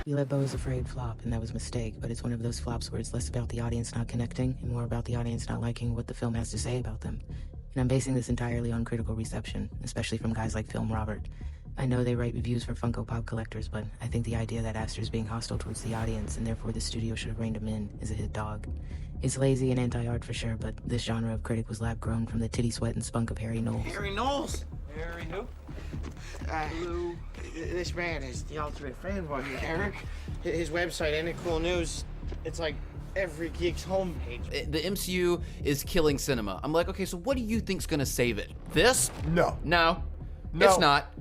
We let Beau is Afraid flop, and that was a mistake, but it's one of those flops where it's less about the audience not connecting and more about the audience not liking what the film has to say about them. And I'm basing this entirely on critical reception, especially from guys like Film Robert. I know they write reviews for Funko Pop collectors, but I think the idea that Astor's being hostile towards the audience and therefore the studio should have reined him in is a hit dog. It's lazy and anti-art for sure, but this genre of critic was lab-grown from the titty sweat and spunk of Harry Knowles. Harry Knowles? Harry who? Blue. This man is the ultimate fanboy, Eric. His website, Ain't It Cool News, it's like every geek's homepage. The MCU is killing cinema. I'm like, okay, so what do you think's gonna save it? This? No. No. It's not.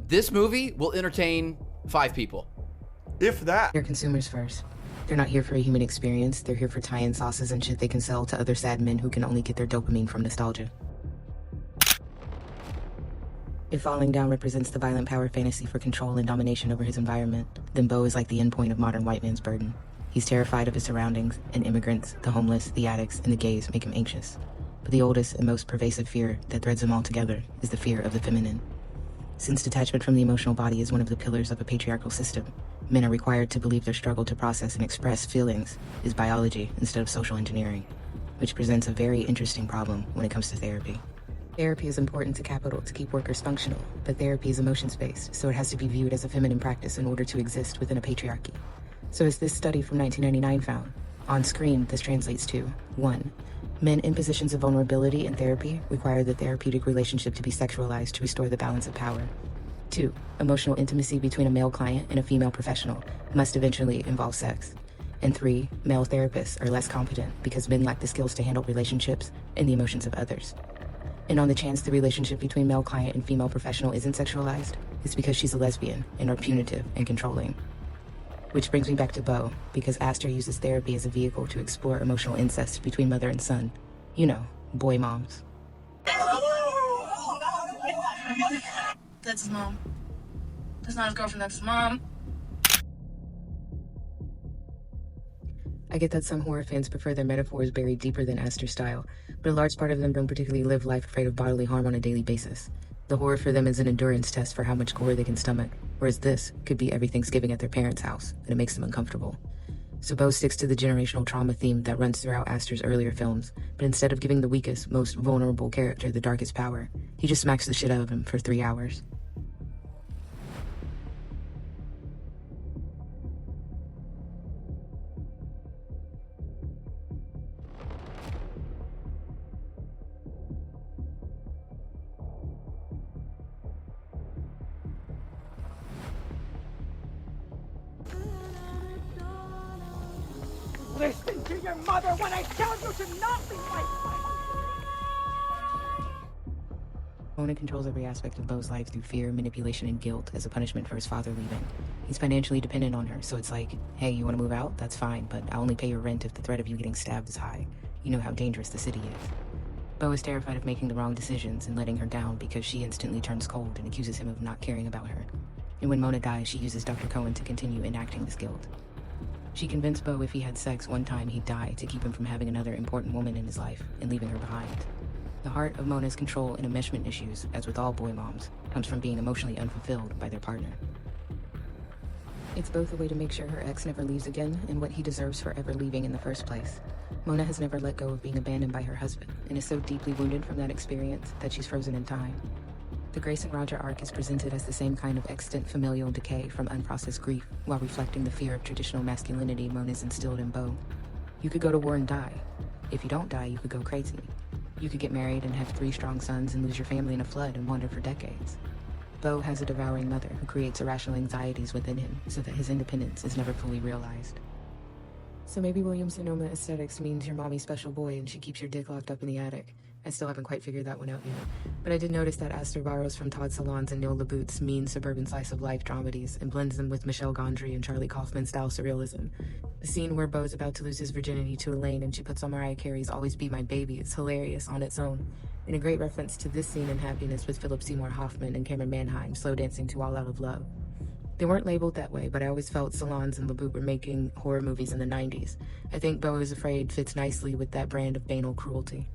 This movie will entertain 5 people. If that. They're consumers first. They're not here for a human experience. They're here for tie-in sauces and shit they can sell to other sad men who can only get their dopamine from nostalgia. If falling down represents the violent power fantasy for control and domination over his environment, then Beau is like the endpoint of modern white man's burden. He's terrified of his surroundings, and immigrants, the homeless, the addicts, and the gays make him anxious. But the oldest and most pervasive fear that threads them all together is the fear of the feminine. Since detachment from the emotional body is one of the pillars of a patriarchal system, men are required to believe their struggle to process and express feelings is biology instead of social engineering, which presents a very interesting problem when it comes to therapy. Therapy is important to capital to keep workers functional, but therapy is emotions-based, so it has to be viewed as a feminine practice in order to exist within a patriarchy. So as this study from 1999 found, on screen this translates to 1. Men in positions of vulnerability in therapy require the therapeutic relationship to be sexualized to restore the balance of power. 2. Emotional intimacy between a male client and a female professional must eventually involve sex. And 3. Male therapists are less competent because men lack the skills to handle relationships and the emotions of others. And on the chance the relationship between male client and female professional isn't sexualized, it's because she's a lesbian and are punitive and controlling. Which brings me back to Beau, because Astor uses therapy as a vehicle to explore emotional incest between mother and son. You know, boy moms. That's his mom. That's not his girlfriend, that's his mom. I get that some horror fans prefer their metaphors buried deeper than Astor's style, but a large part of them don't particularly live life afraid of bodily harm on a daily basis. The horror for them is an endurance test for how much gore they can stomach, whereas this could be every Thanksgiving at their parents' house, and it makes them uncomfortable. So Beau sticks to the generational trauma theme that runs throughout Astor's earlier films, but instead of giving the weakest, most vulnerable character the darkest power, he just smacks the shit out of him for 3 hours. Listen to your mother when I tell you to not be like Mona controls every aspect of Beau's life through fear, manipulation, and guilt as a punishment for his father leaving. He's financially dependent on her, so it's like, hey, you want to move out? That's fine, but I'll only pay your rent if the threat of you getting stabbed is high. You know how dangerous the city is. Beau is terrified of making the wrong decisions and letting her down because she instantly turns cold and accuses him of not caring about her. And when Mona dies, she uses Dr. Cohen to continue enacting this guilt. She convinced Beau if he had sex one time, he'd die to keep him from having another important woman in his life and leaving her behind. The heart of Mona's control and enmeshment issues, as with all boy moms, comes from being emotionally unfulfilled by their partner. It's both a way to make sure her ex never leaves again and what he deserves for ever leaving in the first place. Mona has never let go of being abandoned by her husband and is so deeply wounded from that experience that she's frozen in time. The Grace and Roger arc is presented as the same kind of extant familial decay from unprocessed grief, while reflecting the fear of traditional masculinity Mona's instilled in Beau. You could go to war and die. If you don't die, you could go crazy. You could get married and have 3 strong sons and lose your family in a flood and wander for decades. Beau has a devouring mother who creates irrational anxieties within him so that his independence is never fully realized. So maybe Williams-Sonoma aesthetics means you're mommy's special boy and she keeps your dick locked up in the attic. I still haven't quite figured that one out yet. But I did notice that Astor borrows from Todd Solondz and Neil LaBoute's mean suburban slice-of-life dramedies and blends them with Michelle Gondry and Charlie Kaufman-style surrealism. The scene where Beau's about to lose his virginity to Elaine and she puts on Mariah Carey's Always Be My Baby is hilarious on its own, and a great reference to this scene in Happiness with Philip Seymour Hoffman and Cameron Manheim slow dancing to All Out of Love. They weren't labeled that way, but I always felt Solondz and LaBoute were making horror movies in the 90s. I think Beau is Afraid fits nicely with that brand of banal cruelty.